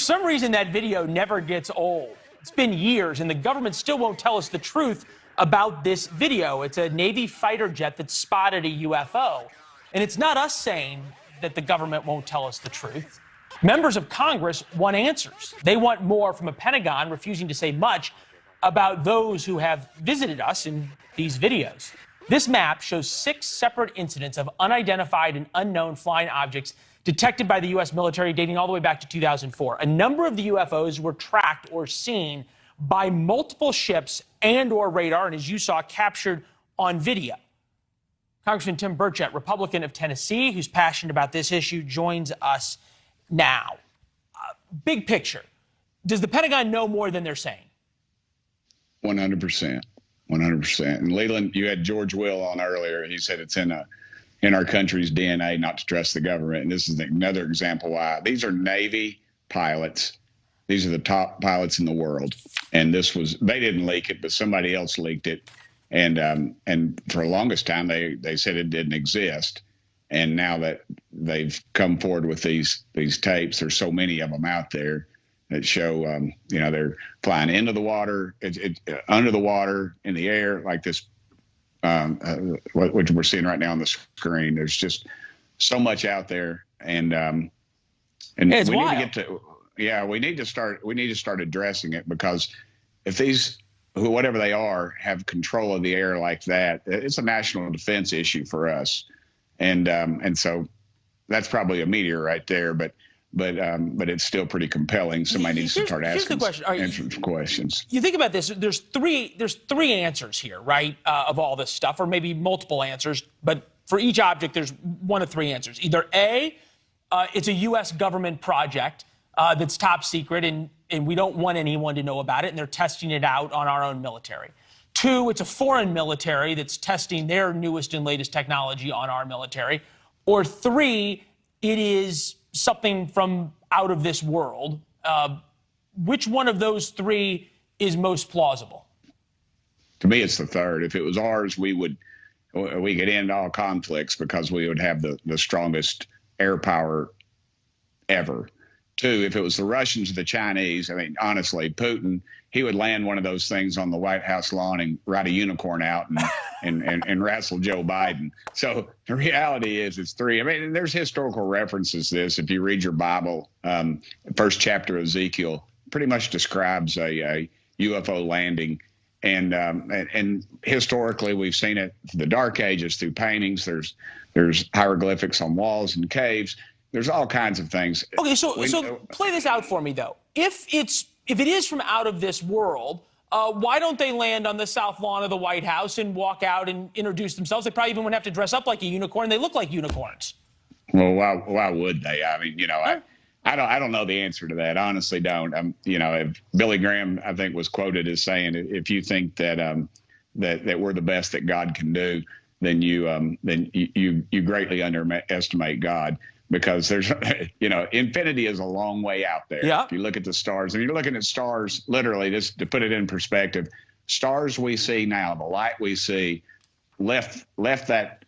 some reason, that video never gets old. It's been years, and the government still won't tell us the truth about this video. It's a Navy fighter jet that spotted a UFO. And it's not us saying that the government won't tell us the truth. Members of Congress want answers. They want more from a Pentagon refusing to say much about those who have visited us in these videos. This map shows 6 separate incidents of unidentified and unknown flying objects detected by the U.S. military dating all the way back to 2004. A number of the UFOs were tracked or seen by multiple ships and or radar, and as you saw, captured on video. Congressman Tim Burchett, Republican of Tennessee, who's passionate about this issue, joins us now. Big picture, does the Pentagon know more than they're saying? 100%. 100%. And Leland, you had George Will on earlier. He said it's in our country's DNA not to trust the government. And this is another example why. These are Navy pilots. These are the top pilots in the world. And they didn't leak it, but somebody else leaked it. And for the longest time, they said it didn't exist. And now that they've come forward with these tapes, there's so many of them out there that show, they're flying into the water, under the water, in the air, like this, what we're seeing right now on the screen. There's just so much out there, and we need to start addressing it, because if these, whatever they are, have control of the air like that, it's a national defense issue for us, and so that's probably a meteor right there, but it's still pretty compelling. Somebody needs to start asking questions. You think about this. There's three answers here, right, of all this stuff, or maybe multiple answers. But for each object, there's one of 3 answers. Either A, it's a U.S. government project that's top secret, and we don't want anyone to know about it, and they're testing it out on our own military. 2, it's a foreign military that's testing their newest and latest technology on our military. Or 3, it is something from out of this world. Which one of those 3 is most plausible? To me, it's the third. If it was ours, we could end all conflicts, because we would have the strongest air power ever. 2, if it was the Russians or the Chinese, I mean, honestly, Putin, he would land one of those things on the White House lawn and ride a unicorn out and wrestle Joe Biden. So the reality is it's 3. I mean, there's historical references to this. If you read your Bible, first chapter of Ezekiel pretty much describes a UFO landing. And historically, we've seen it through the Dark Ages, through paintings. There's hieroglyphics on walls and caves. There's all kinds of things. Okay, so play this out for me, though. If it is from out of this world, why don't they land on the south lawn of the White House and walk out and introduce themselves? They probably even wouldn't have to dress up like a unicorn. They look like unicorns. Well, why would they? I mean, I don't know the answer to that. I honestly don't. If Billy Graham, I think, was quoted as saying, if you think that we're the best that God can do, then you greatly underestimate God. Because there's, infinity is a long way out there. Yeah. If you look at the stars, and you're looking at stars, literally, just to put it in perspective, stars we see now, the light we see, left that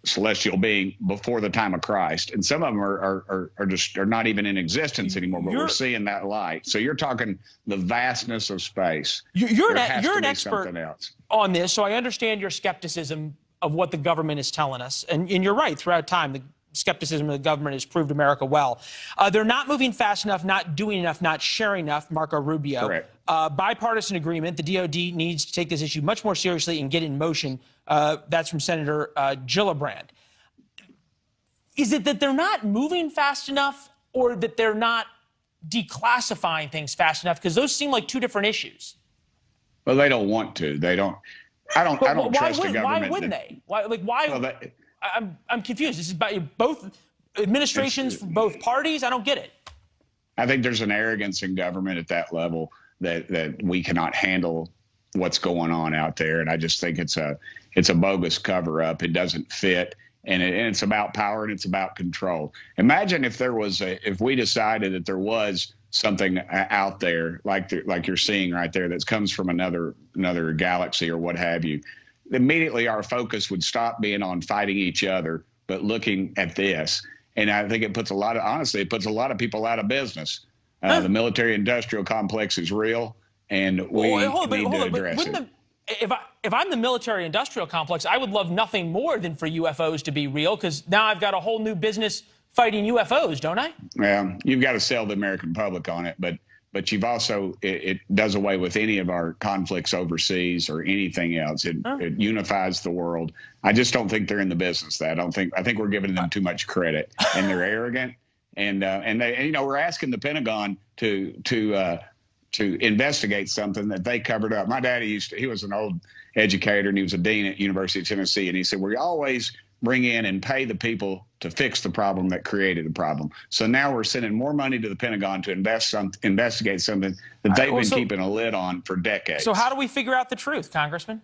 celestial being before the time of Christ, and some of them are not even in existence anymore. But we're seeing that light. So you're talking the vastness of space. You're an expert on this, so I understand your skepticism of what the government is telling us, and you're right. Throughout time, the skepticism of the government has proved America well. They're not moving fast enough, not doing enough, not sharing enough, Marco Rubio. Correct. Bipartisan agreement. The DOD needs to take this issue much more seriously and get it in motion. That's from Senator Gillibrand. Is it that they're not moving fast enough, or that they're not declassifying things fast enough? Because those seem like 2 different issues. Well, they don't want to. They don't. I don't trust the government. Why wouldn't they? Why? Well, I'm confused. This is about both administrations, both parties. I don't get it. I think there's an arrogance in government at that level that we cannot handle what's going on out there, and I just think it's a bogus cover up. It doesn't fit, and it's about power and it's about control. Imagine if if we decided that there was something out there like you're seeing right there that comes from another galaxy or what have you. Immediately our focus would stop being on fighting each other, but looking at this. And I think it puts a lot of people out of business. The military-industrial complex is real, and we need to address it. If I'm the military-industrial complex, I would love nothing more than for UFOs to be real, because now I've got a whole new business fighting UFOs, don't I? Well, you've got to sell the American public on it, but you've also, it does away with any of our conflicts overseas or anything else. It unifies the world. I just don't think they're in the business. I think we're giving them too much credit, and they're arrogant. And they, we're asking the Pentagon to investigate something that they covered up. My daddy he was an old educator, and he was a dean at University of Tennessee, and he said, we always bring in and pay the people to fix the problem that created the problem. So now we're sending more money to the Pentagon to investigate something that they've been keeping a lid on for decades. So how do we figure out the truth, Congressman?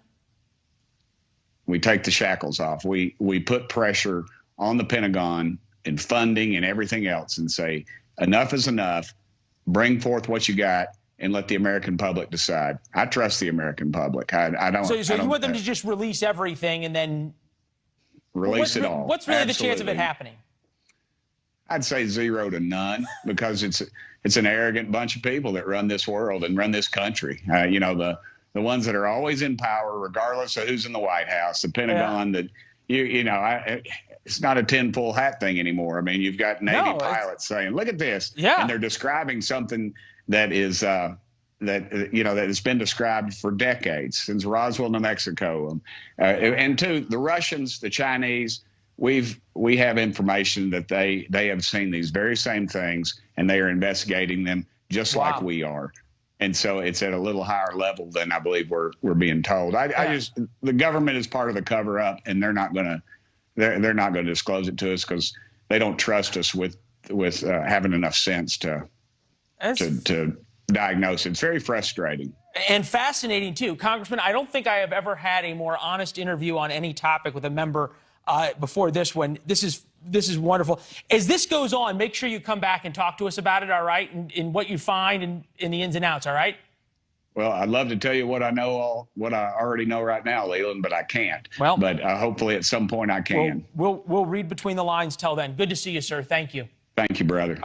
We take the shackles off. We put pressure on the Pentagon and funding and everything else, and say, enough is enough. Bring forth what you got and let the American public decide. I trust the American public. I don't. So you want them to just release everything and then release it all? What's really the chance of it happening? I'd say 0 to none, because it's an arrogant bunch of people that run this world and run this country. The ones that are always in power, regardless of who's in the White House, the Pentagon. That it's not a tinfoil hat thing anymore. I mean, you've got Navy pilots saying, "Look at this," and they're describing something that is that has been described for decades, since Roswell, New Mexico. And two, the Russians, the Chinese, we have information that they have seen these very same things, and they are investigating them just like we are. And so it's at a little higher level than I believe we're being told. The government is part of the cover up, and they're not going to disclose it to us because they don't trust us with having enough sense to diagnose it. It's very frustrating. And fascinating, too. Congressman, I don't think I have ever had a more honest interview on any topic with a member before this one. This is wonderful. As this goes on, make sure you come back and talk to us about it, all right, and what you find and in the ins and outs, all right? Well, I'd love to tell you what I already know right now, Leland, but I can't. Well, but hopefully at some point I can. We'll read between the lines till then. Good to see you, sir. Thank you. Thank you, brother.